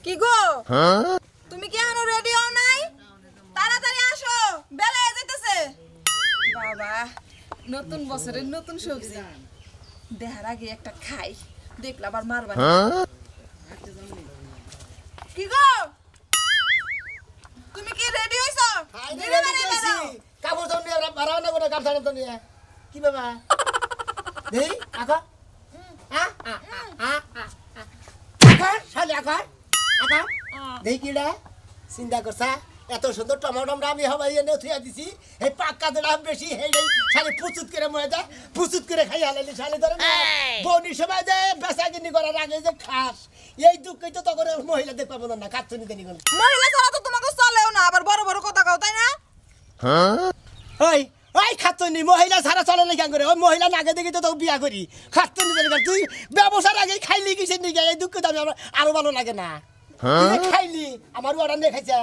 কি গো তুমি কি এখনো রেডি হও নাই? তাড়াতাড়ি আসো, বেলা হয়ে যাইতেছে। বাবা, নতুন বছরের নতুন সবজি দেখার আগে একটা খাই, দেখলে আবার মারবা। কি গো তুমি কি রেডি হইছো? কাপড় তো নিয়ে বাড়ানো করে কাপ ছাড়া তো নিয়ে কি বাবা দেই আগা চিন্তা করছা এত সুন্দর টমাটো আমি হবাই এনে থুয়া দিছি এই পাক্কা দাম বেশি শালি প্রচুত করে মজা প্রচুত করে খাই হালালি শালি ধরে বনি সময় যে বেচা কিনি করার আগে যে খাস এই দুঃখই তো তখন মহিলা দেখতে পাবো না কাচ্চনি দেনি কোন মহিলা ছাড়া তো তোমাকে চলেও না, আবার বড় বড় কথা কও, তাই না? ওই ওই খাচ্চনি মহিলা ছাড়া চলে না কেন করে? ওই মহিলা নাগে দেখি তো তোকে বিয়া করি খাচ্চনি দেনি তুই ব্যবসার আগে খাইলি কিসের নিয়ে এই দুঃখ দামি আমার আরো ভালো লাগে না খাইলি আমার অর্ডার নিয়ে খাইছে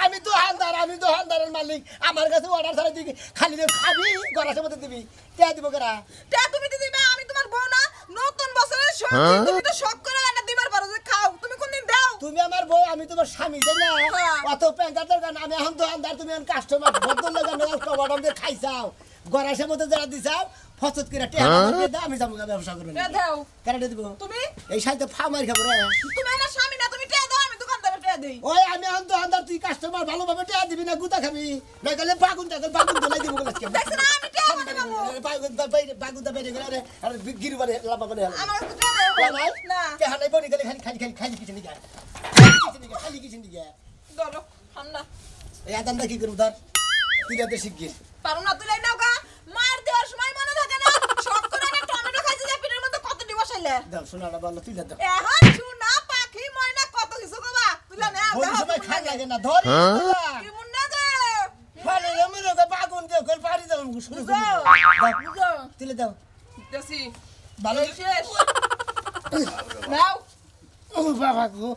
আমি তো হান্দারের মালিক আমার কাছে অর্ডার ছাড়া দিবি খালি খাবি গড়ার মধ্যে দিবি কে দিব করা তুমি দিবা? আমি তোমার বউ না? নতুন বছরের সবজি তুমি তো শখ করে রান্না দিবার পারো যে খাও, তুমি কোনদিন দাও? তুমি আমার বউ আমি তোমার স্বামী তাই না? অত প্যাঙ্কার দরকার আমি এখন তো হান্দার তুমি এখন কাস্টমার ভদ্র লোক টমাটো দিয়ে খাইছাও গড়ার মধ্যে যারা দিছাও ফসত করে টেহা দাও আমি যাবো ব্যবসা করবে না দাও কেন দিব তুমি এই সাইতে ফামার খাবো রে তুমি আমার স্বামী না, তুমি টেহা দাও, আমি দোকানদারে টেহা দেই। ওই আমি এখন তো হান্দার তুই কাস্টমার ভালোভাবে টেহা দিবি না গুতা খাবি না গেলে বাগুন দলাই দিব বলে দেখছ না আমি টেহা মানে বাবু বাগুন দা বাইরে গেলে আর গিরু বারে লাম্বা বারে আমার কাছে টেহা দাও না টেহা নাই বনি গেলে খালি কিছু নিগা খালি কিছু নিগা ধরো ঠান্ডা এই আদানটা কি করব ধর তুই যাতে শিগগির পারো না তুই নাও গা মার দেওয়ার সময় মনে থাকে না শখ করে একটা টমেটো খাইছে যে পিঠের মধ্যে কত দি বসাইলে দাও শোনাটা বল তুই দাও এখন শোনা পাখি ময়না কত কিছু কবা তুইলা না ওই সময় খাই লাগে না ধর কি মুন না দে ফালে রমরে গা বাগুন দে কল পারি দাও শুরু বুঝো তুলে দাও দেসি ভালো শেষ নাও ও বাবা গো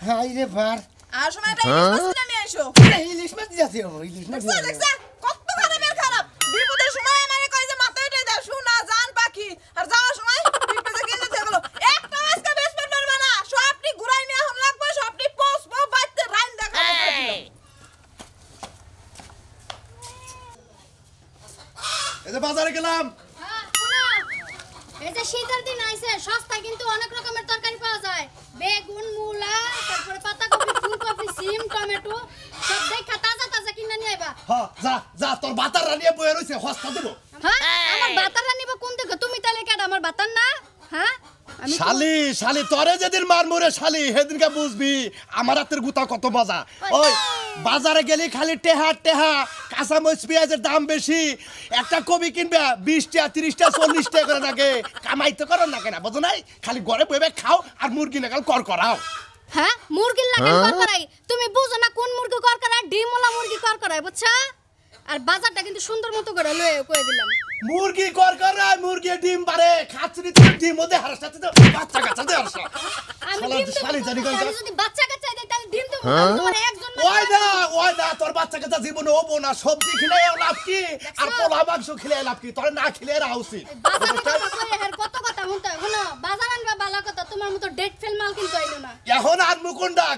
হাই রে ভার আর সময়টা ইলিশ মাছ নিয়ে আইসো ইলিশ মাছ দিয়াছে ইলিশ মাছ দেখছ কত খারাপের খারাপ বিপদের সময় আমারে কই যে মাথায় উঠে দাও শোনা জান পাখি আর যাওয়ার সময় বিপদে গেলে থাকলো একটা আজকে বেশ পারবা না সবটি ঘুরাই নিয়ে এখন লাগবে সবটি পোষবো বাইতে রাইন দেখাবো এই যে বাজারে গেলাম এই যে শীতের দিন আইছে সস্তা কিন্তু অনেক রকমের তরকারি পাওয়া যায় বেগুন মূলা তারপরে পাতাকপি ফুলকপি সিম টমেটো সব দেখা তাজা তাজা কিনে নিয়ে আইবা হ্যাঁ যা যা তোর বাতার রানিয়ে বয়ে রইছে হস্তা দেব হ্যাঁ আমার বাতাররা নিব কোন থেকে তুমি তাহলে কেডা আমার বাতার না হ্যাঁ শালি শালি তোরে যেদিন মার মরে শালি সেদিনকে বুঝবি আমার হাতের গুতা কত মজা ওই বাজারে গেলি খালি টেহা টেহা কাঁচা মরিচ পেঁয়াজের দাম বেশি একটা কবি কিনবে 20 টাকা 30 টাকা 40 টাকা করে থাকে কামাইতে করো না কেন বুঝো নাই খালি ঘরে বইবে খাও আর মুরগি নাগাল কর করাও হ্যাঁ মুরগির লাগেন কর করাই তুমি বুঝো না কোন মুরগি কর করাই ডিমওয়ালা মুরগি কর করাই বুঝছো আর বাজারটা কিন্তু সুন্দর মতো করে লয়ে কই দিলাম মুরগি কর করাই মুরগি ডিম পারে খাচ্ছি তো ডিম মধ্যে হারসাতে তো বাচ্চা কাচ্চা দে হারসা আমি যদি বাচ্চা কাচ্চা দেই তাহলে ডিম দেব তোমার একজন ওই না তোর বাচ্চা কাচ্চা জীবনে হবো না সবজি খেলে লাভ কি আর পোলা মাংস খেলে লাভ কি তোর না খেলে রাখা উচিত কত কথা শুনতে শোনো বাজার আনবা ভালো কথা তোমার মতো ডেট ফেল মাল কিন্তু আইলো না এখন আনমু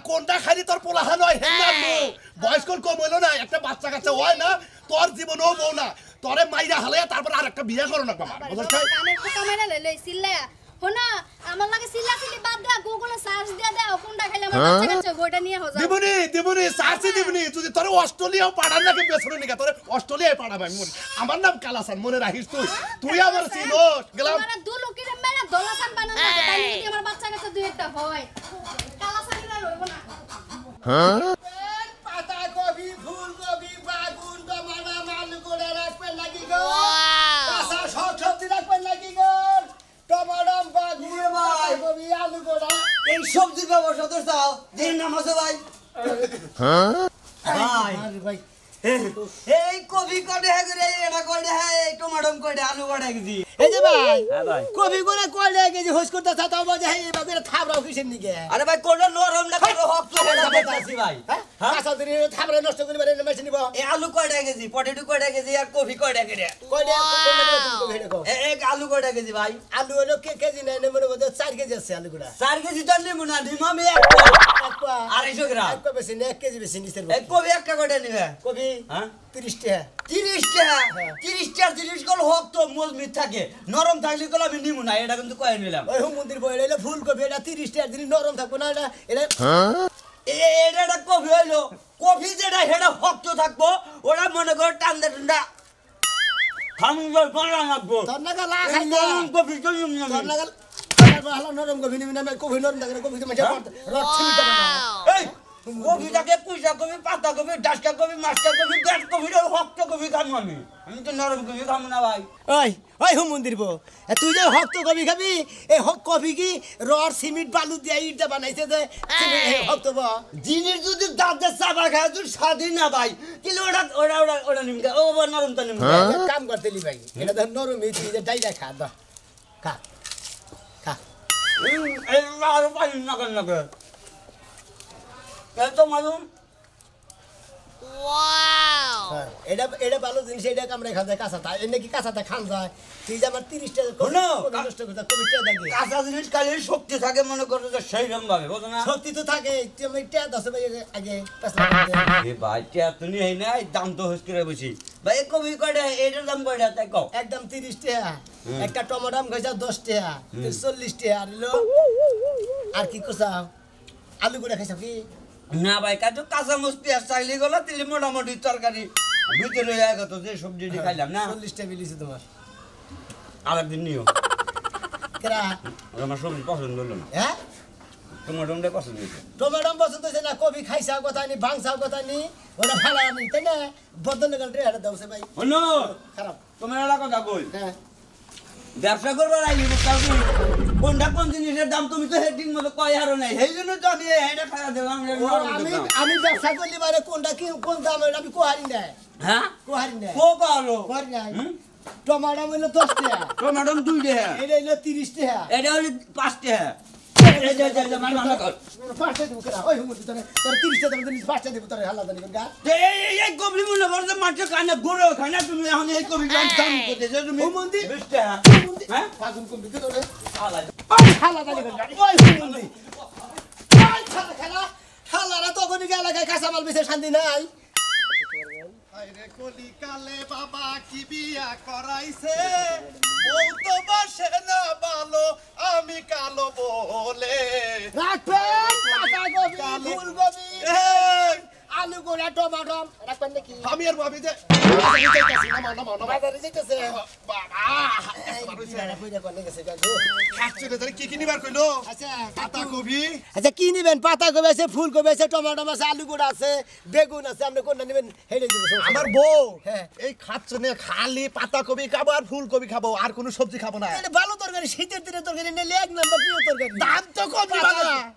কোনটা খালি তোর পোলা নয় হেন আনমু বয়স কম হইলো না একটা বাচ্চা কাচ্চা হয় না তোর জীবনে হবো না তোরে মাইরা হালে তারপর আর একটা বিয়ে করো না বাবা বুঝছ কানের ফোকা মেরে লই সিল্লায়া শোনা আমার লাগে সিল্লা সিলি বাদ দে গুগলে সার্চ দিয়া দাও কোনটা খেলে আমার বাচ্চা কাচ্চা গোটা নিয়ে হযা দিবনি সার্চ দিবনি তুই তোরে অস্ট্রেলিয়াও পাঠান নাকি বেছরে নিকা তোরে অস্ট্রেলিয়ায় পাঠাবে আমার নাম কালাসান মনে রাখিস তুই আমার চিনোস গেলাম তোরা দু লোকের মেরে দলাসান বানান লাগে তাই যদি আমার বাচ্চা কাচ্চা দুই একটা হয় কালাসানিরা রইব না পাতাকপি ফুলকপি বাগুন টমেটো আলু করে রাখবেন লাগি গো কাঁচা সবজি রাখবেন লাগি গো টমেটো বাগুন পাতাকপি আলু করে এই সবজির ব্যবসা তো চাও দিন নাম আছে ভাই ভাই এই কবি কটে হ্যাঁ করে এটা কটে হ্যাঁ এই টমেটো কটে আলু কটে গেছি এই যে ভাই হ্যাঁ ভাই কফি করে কয়টা কেজি হোস করতে তাও বাজে এই বাগের থাবরাও কিসের নিকে আরে ভাই কোন নরম না কোন হক হেডা দেখতাছি ভাই হ্যাঁ কাঁচা দিনে থাবরা নষ্ট করে বারে মেশিন নিব এই আলু কয়টা কেজি পটেটো কয়টা কেজি আর কফি কয়টা কেজি কয়টা কফি দেখো এক আলু কয়টা কেজি ভাই আলু হলো কেজি নাই মনে মধ্যে 4 কেজি আছে আলুগুড়া 4 কেজি তো নিমু না নিমু আমি একটা এক পা 250 গ্রাম এক পা বেশি না 1 কেজি বেশি নিছেন এই কফি একটা কয়টা নিবে কফি হ্যাঁ 30 টাকা 30 টাকা 30 টাকা 30 কল হক তো মজবুত থাকে নরম থাকলে কল আমি নিমু না এটা কিন্তু কয় নিলাম ওই মন্দির বইলে এলো ফুলকপি এটা 30 টাকা দিন নরম থাকবো না এটা এটা এটা একটা কফি হইলো কফি যেটা সেটা হক তো থাকবো ওরা মনে করে টান্দা টান্দা খামুজল পালা লাগবো তোর নাগাল লা খাই না নরম কফি তো নিমু না তোর নাগাল ভালো নরম কফি নিবি না কফি নরম থাকে কফি তো মজা করতে রস ছিলতে না এই কফিটাকে কুইসা কফি পাতা কফি ডাসকা কফি মাছকা কফি ব্যাট কফি হক তো কফি খামু আমি তো নরম কফি খামু না ভাই ওই ওই হুম মন্দির বো তুই যে হক তো কফি খাবি এই হক কফি কি রড সিমেন্ট বালু দিয়ে ইটটা বানাইছে যে হক তো বা জিনিস যদি দাঁতে চাপা খায় তুই স্বাধীন না ভাই কিন্তু ওটা নিমকা ও নরম তো নিমকা কাম করতে লি ভাই এটা ধর নরম এই তুই যে ডাইরা খা দা খা খা এই আর পানি না কেন না এই তো মালুম হ্যাঁ, এটা এটা ভালো জিনিস এটা কামড়ে খান যায় কাঁচাটা এনে কি কাঁচাটা খান যায় তুই যে আমার 30 টাকা শোনো, নষ্ট করতে কবিটা দেখি কাঁচা জিনিস খালি শক্তি থাকে মনে করো যে সেই রকম ভাবে বুঝো না শক্তি তো থাকে তুই আমি টিয়া 10 ভাই আগে এ ভাই টিয়া তুমি এই নাই দাম তো হস করে বসি ভাই কবি কয়টা এটার দাম কয়টা তাই কও একদম 30 টাকা একটা টমেটো আম খাইছা 10 টাকা 40 টাকা আর হলো আর কি কইছাও আলু গুড়া খাইছাও কি না ভাই কাজু কাঁচা মরিচ পেঁয়াজ চাইলে গলা তিলি মোটামুটি তরকারি ভিতরে হয়ে গেল যে সবজি খাইলাম না 40 টাকা বিলিছে তোমার আরেকদিন নিও কেরা আমার সবজি পছন্দ হলো না হ্যাঁ তোমার রুমটা পছন্দ হয়েছে টমেটো আম পছন্দ হইছে না কবি খাইছাও কথা নি ভাংছাও কথা নি ওটা ভালো আমি তাই না বদল গেল রে এটা দাওছে ভাই হলো খারাপ তোমার একটা কথা কই হ্যাঁ ব্যবসা করবার আইলি কোনটা কোন জিনিসের দাম তুমি তো হেডিং মতো কয় আরো নাই সেই জন্য তো আমি এটা খাওয়া দিলাম আমি আমি ব্যবসা করলি মানে কোনটা কি কোন দাম আমি কোহারি না হ্যাঁ কোহারি না কো কালো কোহারি না টমেটো হইলো 10 টাকা টমেটো 2 টাকা এটা হইলো 30 টাকা এটা হলো 5 টাকা এই যে মানা কর পাঁচটা দিব কেনা ওই হুমুতি তোরে তোর 30 টাকা দাম পাঁচটা দিব তোরে হালা দানি গা এই কবলি মনে করছে মাঠে কানে গুঁড়ো খায় না তুমি এখন এই কবলি দাম করতেছো তুমি হুমুন্দি 20 টাকা হ্যাঁ পাগুন কম দিতে তোরে আলা হালা দানি গা ওই হুমুন্দি ওই খালা খালা হালারা তখনই গেল লাগায় কাঁচা মাল বেচে শান্তি নাই আরে কলিকালে বাবা কি বিয়া করাইছে ও তো বাসে না ভালো আমি কালো বলে রাখবেন পাতা কবি ফুলকপি এই, আলু গোড়া টমেটো রাখবেন নাকি আমি আর ভাবি যে বাজারে যাইতেছে বাবা এই বিড়াটা পয়দা করলে গেছে গা খাচ্ছে রে তাহলে কি কি নিবার কইলো আচ্ছা পাতা কবি আচ্ছা কি নিবেন পাতা কবি আছে ফুলকপি আছে টমেটো আছে আলু গোড়া আছে বেগুন আছে আপনি কোনটা নেবেন হেডে দিব আমার বউ হ্যাঁ। এই খাচ্ছে না খালি পাতা কবি খাবো আর ফুলকপি খাবো আর কোনো সবজি খাবো না এটা ভালো তরকারি শীতের দিনে তরকারি নিলে এক নাম্বার প্রিয় তরকারি দাম তো কম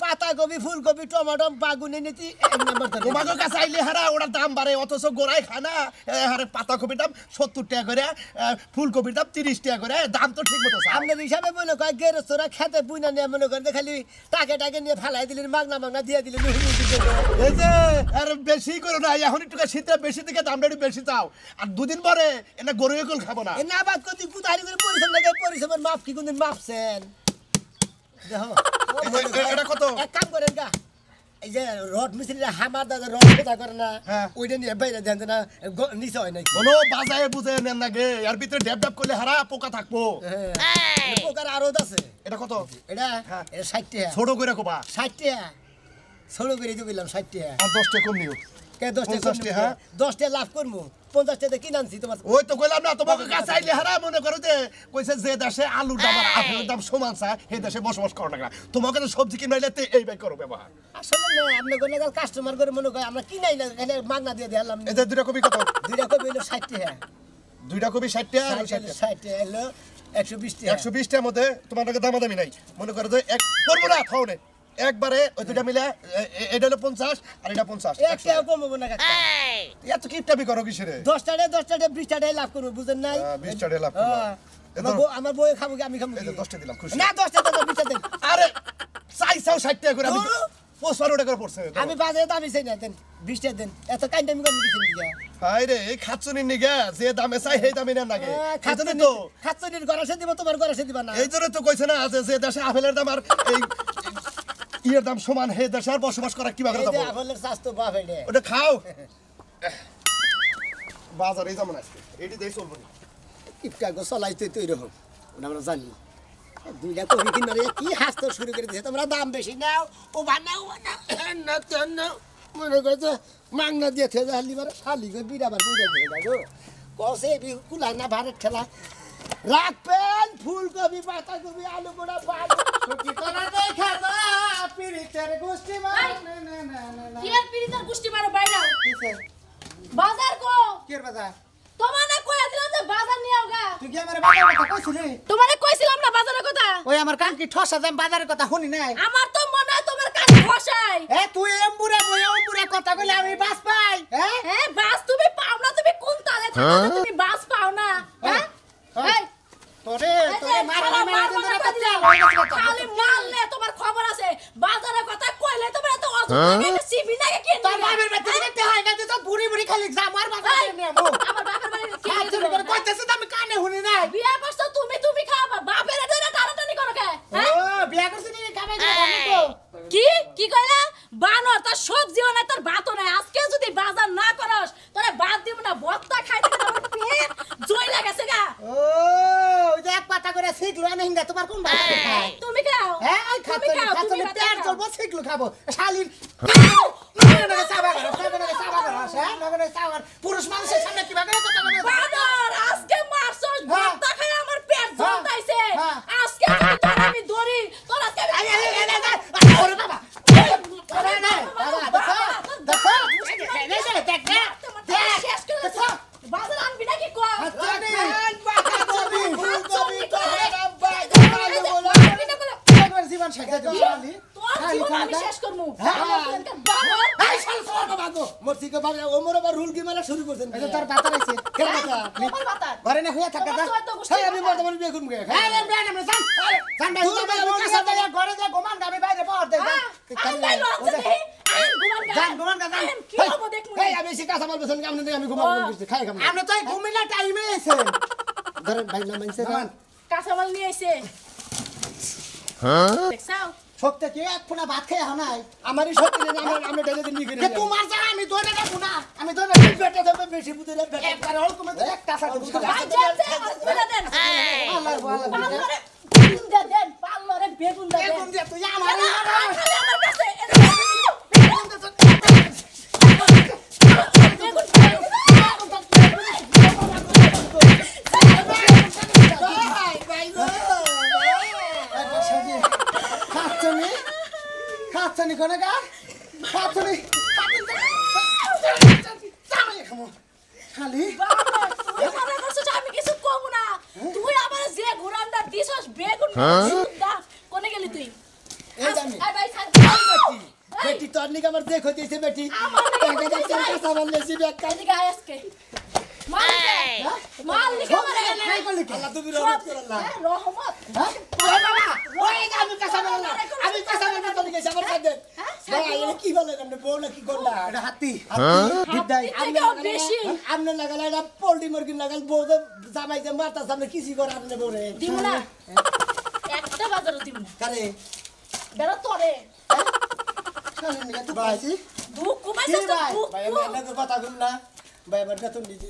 পাতা কবি ফুলকপি টমেটো বাগুনে নিতি এক নাম্বার তরকারি তোমাকে কাছে আইলে হারা ওটার দাম বাড়ে অথচ গোড়ায় খানা হারে পাতা কপির দাম 70 টাকা করে ফুলকপির দাম 30 টাকা করে দাম তো ঠিক মতো আপনার হিসাবে মনে কয় গেরস্তরা খেতে বুইনা নিয়ে মনে করেন খালি টাকে নিয়ে ফেলাই দিলেন মাগনা দিয়ে দিলেন এই যে আর বেশি করো না এখন একটু শীতে বেশি থেকে দামটা একটু বেশি চাও আর দুদিন পরে এটা গরু এগুলো খাবো না এ না বাদ কত কুতারি করে পরিশ্রম লাগে পরিশ্রমের মাপ কি কোনদিন মাপছেন দেখো এটা কত? এক কাম করেন গা এই যে রড মিস্ত্রিরা হামার দাদা রড কোথা করে না হ্যাঁ। ওইটা নিয়ে বাইরে দেন না নিচে হয় নাকি কোনো বাজারে বুঝে নেন না গে এর ভিতরে ড্যাব ড্যাব করলে হারা পোকা থাকবো হ্যাঁ পোকার আরো আছে এটা কত এটা হ্যাঁ। এটা 60 টাকা ছোট করে কোবা 60 টাকা ছোট করে দিয়ে দিলাম 60 টাকা আর 10 টাকা কম নিও কে 10 টাকা 50 টাকা, হ্যাঁ। 10 টাকা লাভ করবো 50 টাকা কিনে আনছি তোমার ওই তো কইলাম না তোমাকে কাছে আইলে হারা মনে করো যে কইছে যে দেশে আলুর দাম আর আপেলের দাম সমান চায় সেই দেশে বসবাস করো না তোমাকে তো সবজি কিনাইলে এই বাই করো ব্যবহার আসলে না আপনি কোনে গাল কাস্টমার করে মনে করে আমরা কিনাই না এখানে মাগনা দিয়ে দিলাম এই যে দুইটা কবি কত দুইটা কবি হলো 60 টাকা দুইটা কবি 60 টাকা আর 60 টাকা হলো 120 টাকা 120 টাকার মধ্যে তোমার নাকি দামাদামি নাই মনে করো যে এক করবো না থাও একবারে ওই দুইটা মিলে এটা হলো 50 আর এটা 50 এক টাকা কমবো না কাকা এত কিপটামি করো কিসেরে 10 টাকা 20 টাকা লাভ করবো বুঝেন নাই 20 টাকা লাভ করবা। আমার বই খাবো কি আমি খাবো এই কি? যে 10টা দিলাম খুশি না 10 টাকা 20 টাকা দেন। আরে চাইছাও 60 টাকা করে আমি ধরো। 55 টাকা করে পড়ছে আমি বাজারে দামি চাই না দেন 20 টাকা দেন এত কাইন্ড আমি করব কিছু নিয়া হাই রে এই খাচ্ছুনির নিগে যে দামে চাই সেই দামে নেন নাকি খাচ্ছুনি খাচ্ছনি তো খাচ্ছনির গরাসে দিব তোমার গরাসে দিবা না এই জন্য তো কইছে না যে দেশে আপেলের দাম আর এই ইয়ের দাম সমান হে দেশে আর বসবাস করা কি বাগরা এই যে দাম আপেলের স্বাস্থ্য বাপ এডে ওটা খাও বাজারে যেমন আজকে এটি দেই চলবো না কিপটা গো চলাইতে তো এরকম ওটা আমরা জানি দুইটা কবি কিনারে কি হাসতে শুরু করে দিয়েছে তোমরা দাম বেশি নাও ও বানাও না তেন না মনে করছে মাংনা দিয়ে থেকে হালি বার খালি করে বিরাবার বুঝে দিয়ে গো কসে বি কুলা না ভারত খেলা রাখবেন ফুলকপি পাতাকপি আলু গোড়া পাট ছুটি করা দেখা যা পিরিতের গোষ্ঠী মার না না না না কি আর পিরিতার গুষ্টি মারো বাইরে কিসে বাজার কো কের বাজার তোমারে কইয়া দিলাম যে বাজার নিয়ে আওগা তুই কি আমার বাজারের কথা কইছিলি তোমারে কইছিলাম না বাজারের কথা ওই আমার কান কি ঠসা দাম বাজারের কথা শুনি নাই আমার তো মনে হয় তোমার কান খসাই এ তুই এমবুরা বই এমবুরা কথা কইলে আমি বাস পাই হ্যাঁ হ্যাঁ বাস তুমি পাও না তুমি কোন তালে থাকো যে তুমি বাস পাও না হ্যাঁ হ্যাঁ। এই তোরে তোরে মারা শালা মারা মারবো না কথা কথা। খালি মারলে তোমার খবর আছে বাজারের কথা কইলে তোমার এত অযথা সিবি না কি তোর বাবার বাড়ি থেকে তে হয় না তুই তো বুড়ি বুড়ি খালি যা মার বাজারে নিয়ে আমু আমার বাপের বাড়ি কি হাত ধরে করে কইতেছ তো আমি কানে শুনি নাই বিয়া করছো তুমি খাবা বাপের ধরে টানাটানি করো কে ও হ্যাঁ বিয়া করছিস নি কামাই দিবা আমি তো কি কইলা বানর তোর সবজিও নাই তোর ভাতও নাই আজকে যদি বাজার না করস তোরে ভাত দিব না ভর্তা খাইতে তোর পেট জয় লাগেছে গা ও ওই যে এক পাতা করে শিখলো আমি হিঙ্গা তোমার কোন বাবা খায় তুমি খাও হ্যাঁ ওই তুমি খাচ্ছনি খাও, তুমি খাচ্ছনি ভাত পেট খাও। চলবো শিখলো খাবো শালির পুরুষ মানুষের সামনে কিভাবে কথা বলে বানর আজকে মারছস হ্যাঁ। ভর্তা খাই আমার পেট জ্বলতাইছে হ্যাঁ। আজকে যদি তোর আমি ধরি তোর আজকে আমি ওরে বাবা ওরে না বাবা দেখো শেষ করে দিছি। বাজার আনবি নাকি কো জীবন শেখা দেবো শালি তোর জীবন আমি শেষ করমু হ্যাঁ। বানর এই শাল সোনা বাগো মরসিকে বাবা ওমর আবার রুল কি মারা শুরু করছেন এই তোর বাতা রইছে কেন বাতা তোমার বাতা ঘরে না হইয়া থাকা তোমার তো হয়তো গোষ্ঠী এই আমি বর্তমানে বিয়ে করব হ্যাঁ রে ব্রান আমরা জান জান ভাই তুমি কাছে যায় ঘরে যা গোমান গাবে বাইরে পাওয়ার দে জান গোমান গা জান এই আমি সে কাঁচা মাল বসন কামনে আমি গোমান করছি খাই খাম আমরা তো ঘুমিনা টাইমে আইছেন ধরেন ভাই না মানছে জান কাঁচামাল নিয়ে আইছে দেখছাও সত্যি কি এক ফোনা ভাত খেয়ে হানাই আমারই সত্যি না আমরা ডেলে দিন নিয়ে গেছি তোমার যা আমি দইটা দেখো না আমি দইটা বেটা দেবে বেশি বুঝে না বেটা একবার হল কমে এক টাকা ভাই জানছে হসপিটালে দেন আল্লাহ আল্লাহ পাল্লরে বেগুন দেন পাল্লরে বেগুন দেন এখন দিয়া তুই আমার খালি আমার কাছে খাচ্ছনি খাচ্ছনি কোনে গা খাচ্ছনি খালি তুই মনে করছিস আমি কিছু কম না তুই আমার যে ঘোরানটা দিছস বেগুন দা কোনে গেলি তুই এই জানি আই ভাই সাই বেটি তোর নিকে আমার দেখ হইতেছে বেটি আমার নিকে একটা চার কাঁচা মাল লেছি ব্যাগ কাজ এদিকে আয় আজকে মাল লিখে মারে নাই করলি কি আল্লাহ তুমি রহমত করে আল্লাহ রহমত হ্যাঁ ওই বাবা ওই যে আমি কাঁচা মাল আমি কাঁচা মাল তো নিকে আমার সাথে ভাই এটা কি বলে আপনি বউ না কি করলা এটা হাতি বিদ্যাই আমনে লাগালা এটা পোল্ট্রি মুরগি লাগাল বউ জামাই যে মারতা সামনে কিছি করে আপনি বউরে দিমু না একটা বাজারও দিমু না কারে বেরো তোরে ভাই দুঃখ কমাইছিস তো দুঃখ ভাই আমি এনে কথা কইল না ভাই আমার বেতন দিতে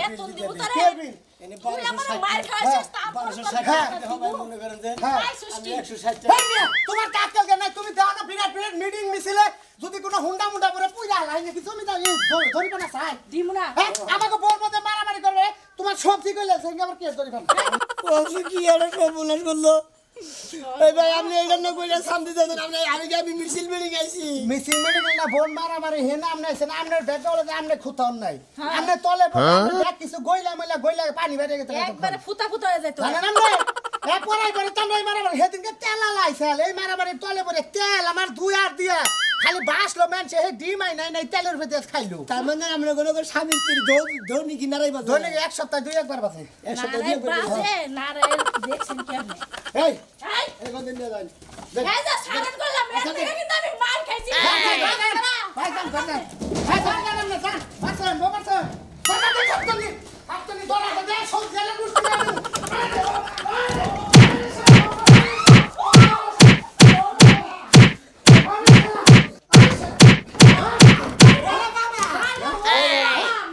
বেতন দিব তোরে কেবিন এনে তুই আমার 1260 মার খাইছিস তারপর 1260 হবে মনে করেন যে ভাই আমি সুষ্টি 160 টাকা তোমার টাক্কেল কেন তুমি দাও না বিরাট বিরাট মিটিং মিছিলে যদি কোনো হুন্ডা মুন্ডা করে পূজা লাই নাকি তুমি দাও ধরি না চাই দিমু না হ্যাঁ আমাকে বলবো যে মারামারি করবে তোমার সবজি কইলে সঙ্গে আবার কেস ধরি ফেল সবজি কি আরে সবুলাস করলো এই ভাই আপনি এই জন্য কইলে শান্তি দেন আপনি আমি মিছিল মিটিং আইছি মিছিল মিটিং না বোন মারামারি হে না আপনি আছেন আপনার বেটলে যে আপনি খুতান নাই আপনি তলে ব্যাগ কিছু গইলা মইলা গইলা পানি বেড়ে গেছে একবারে ফুটা ফুটা হয়ে যায় তো জানেন আপনি এ পড়াই করে তোমরা এই মারামারি হেদিনকে তেল লাইছাল এই মারামারি তলে পড়ে তেল আমার দুই আর দিয়া খালি বাসলো মানুষে হে ডিম আই নাই তেলের ভেতরে খাইলো তার মানে আমরা কোনো স্বামী স্ত্রী ধনী কিনারাই বাজে ধনী এক সপ্তাহ দুই একবার বাজে এক সপ্তাহ দুই একবার বাজে না রে দেখছেন কেমনে এই এই এই কোন দিন যাই এই যে সারান করলাম এর থেকে কিন্তু আমি মার খাইছি ভাই কাম কর না ভাই কাম কর না কাম মারছেন মারছেন বাবা দে আপনি দোলা দে সব গেলে বুঝতে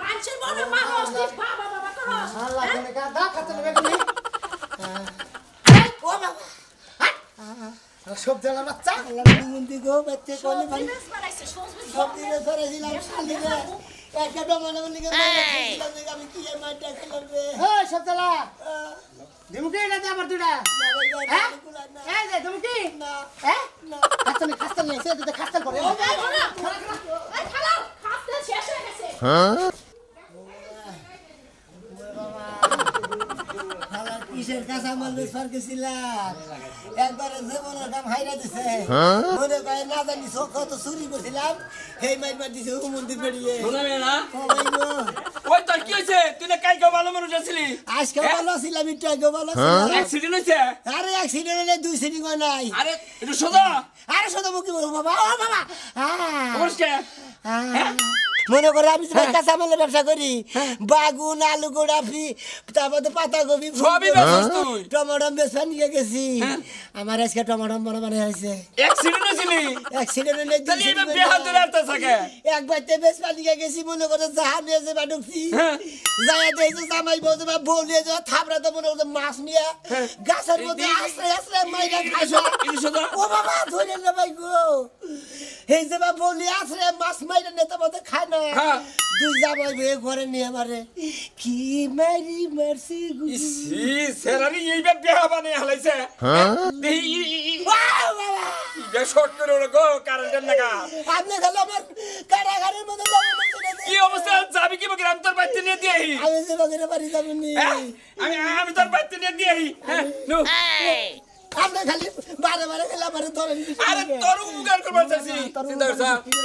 মানুষের মনে মানুষ বাবা বাবা করো আল্লাহ কোনে কা দা খাতে নেবে তুমি ও বাবা সব জেলা বাচ্চা আল্লাহ মুন্দি গো বাচ্চা কোনে ভাই বানাইছে সব দিনে ধরে দিলাম শালি রে একটা ডমনে মনে করে আমি কি মাইটা খেলাম রে এই সব জেলা দিমুকে না দে আমার দুটা হ্যাঁ এই যে দিমুকে না হ্যাঁ না খাস্তা নেই সে তো খাস্তা করে এই খালাও খাতে শেষ হয়ে গেছে কিসের কাঁচা মাল বেচবার গেছিলাম একবারে জীবনের দাম হাইরা দিছে মনে করে না জানি কত চুরি করছিলাম সেই মাইবার দিছে মন্দির বেরিয়ে শুনবে না ওই তোর কি হইছে তুই না কালকে ভালো মানুষ আছিলি আজকে ভালো ছিলাম একটু আগে ভালো ছিলাম অ্যাক্সিডেন্ট হইছে আরে অ্যাক্সিডেন্ট হলে দুই সিটিং নাই আরে এটা সোজা আরে শুধু মুখে বলবো বাবা ও বাবা অবশ্যই মনে করে আমি তো কাঁচা মালের ব্যবসা করি বাগুন আলু গোড়াফি তারপরে পাতাকপি সবই বেচছিস তুই? টমেটো বেচা নিয়ে গেছি আমার আজকে টমেটো মানে হয়েছে অ্যাক্সিডেন্ট হইছিলি অ্যাক্সিডেন্ট হলে তাহলে এবার বেহাত ধরে আসতে থাকে একবারতে বেচবা নিয়ে গেছি মনে করে জাহান নিয়ে যাবা ঢুকছি যাই দেখছি জামাই বলছে বা বউ নিয়ে যাওয়া থাপড়া তো মনে করছে মাছ নিয়ে গাছের মধ্যে আশ্রয় আশ্রয় মাইরা খাইছে ও বাবা ধরে না ভাই গো এই যে বা বলি আশ্রয় মাছ মাইরা নেতা মধ্যে খায় না দুই জামাই বউ ঘরে নিয়ে আমারে কি মারি মারছি গো ইসি সেরানি এইবার বেহা বানিয়ে হালাইছে ইবে শর্ট করে ওরা গো কারেন্টের লাগা আপনি খালি আমার কারাগারের মধ্যে যাবেন কি অবস্থা যাবি কি বকি আমি তোর বাচ্চা নিয়ে দিয়ে আহি আমি যে বাগের বাড়ি যাবেন নি আমি তোর বাচ্চা নিয়ে দিয়ে আহি নো আপনি খালি বারে বারে খেলে আমার ধরেন আরে তোর উপকার করবার চাইছি চিন্তা করছ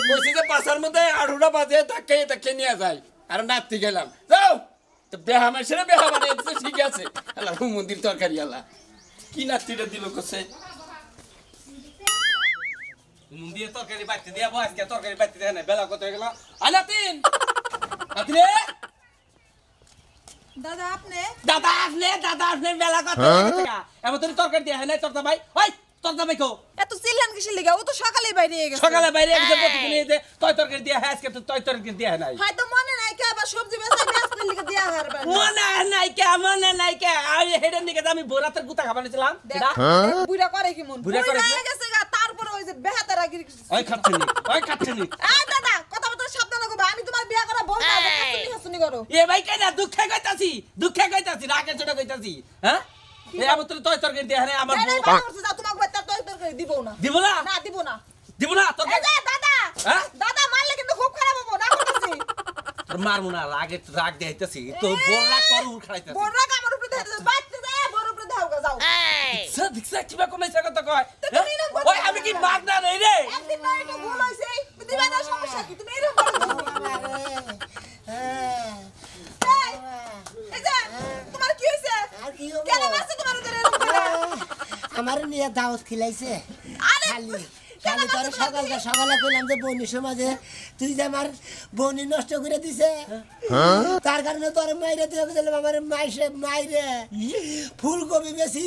কইছি যে পাশার মধ্যে 8টা বাজে তাকে নিয়ে যাই আর নাতি গেলাম যাও তো বেহা মাসের বেহা বানিয়ে দিতে ঠিক আছে আল্লাহ মন্দির তরকারি আল্লাহ কি নাতিটা দিল কসে মন্দির তরকারি বাইতে দিয়া বস কে তরকারি বাইতে দেয় না বেলা কত হয়ে গেল আলাতিন নাতিরে দাদা আপনি দাদা আপনি বেলা কত হয়ে গেছে এমন তোর তরকারি দিয়া হয় না তোর ভাই ওই তোর ভাই কো এত চিল্লান কিসের লিগা ও তো সকালেই বাইরে গেছে সকালে বাইরে গেছে প্রতিদিন এই যে তোর তরকারি দিয়া হয় আজকে তো তোর তরকারি দিয়া হয় নাই হয়তো মনে নাই কে আবার সবজি বেচা বেচতে লিগা দিয়া হারবা মনে নাই কে আমি হেডের দিকে আমি ভোরাতের গুতা খাবানিছিলাম এটা বুড়া করে কি মন বুড়া করে কি? বুড়া গেছে গা তারপরে ওই যে বেহাতারা গিরি ওই খাচ্ছিনি দাদা কথা বলতে সাবধানে কইবা আমি তোমার বিয়া করা বল না হাসুনি হাসুনি করো এ ভাই কেন দুঃখে কইতাছি রাগে চড়ে কইতাছি হ্যাঁ এ আবার তোর তরকারি দিয়া হয় আমার নাই বউ করছে যা তোমাকে বাচ্চা তরকারি দিব না দিব না না দিব না তোর এই যে দাদা হ্যাঁ? দাদা মারলে কিন্তু খুব খারাপ হবে না করতেছি তোর মারমু না রাগ দেখাইতাছি তোর বড় রাগ তোর উপর খাইতাছি বড় কামর উপরে ধরে বাচ্চা যায় বড় উপরে দাও গা যাও দেখছ কিবা কমাইছে কথা কয় তুমি এরকম বলতে ওই আমি কি মাগ না নেই রে একদিন না একটু ভুল হইছে দিবা না সমস্যা কি তুমি এরকম করো এই যে তোমার কি হইছে আর কি হবো? কেন মারছে তোমার ধরে এরকম করে আমার নিয়ে দাওয়াত খিলাইছে আরে খালি কেন খালি তোর সকালে কইলাম যে বনি সমাজে তুই যে আমার বনি নষ্ট করে দিছে তার কারণে তোর মাইরে তুই গেছিলাম আমার মাইরে ফুলকপি বেশি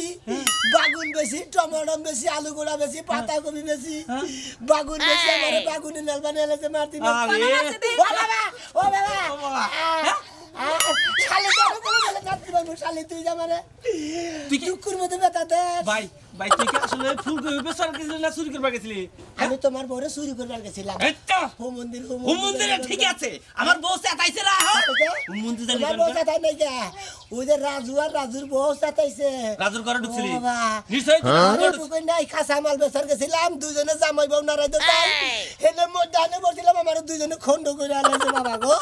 বাগুন বেশি টমেটো বেশি আলু গোড়া বেশি পাতাকপি বেশি বাগুন বেশি আমার বাগুনি নাল বানিয়ে মার দিবে ও বাবা শালি শালি তুই যা মানে তুই কুকুর মধ্যে বেতা দে ভাই তুই কি আসলে ফুলকপি বেচার গেছিলি না চুরি করবার গেছিলি আমি তোমার বউরে চুরি করবার গেছিলাম এইতো ও মন্দিরে ঠিক আছে আমার বউ চাইছে না ও মন্দির জানি তোমার বউ চাতাই নাই কে ওই যে রাজু আর রাজুর বউ চাতাইছে রাজুর ঘরে ঢুকছিলি বাবা নিশ্চয় তুই নাই খাসা মাল বেচার গেছিলাম দুজনে জামাই বউ নারাই দে হেলে মধ্যে বলছিলাম আমার দুজনে খন্ড করে আনছে বাবা গো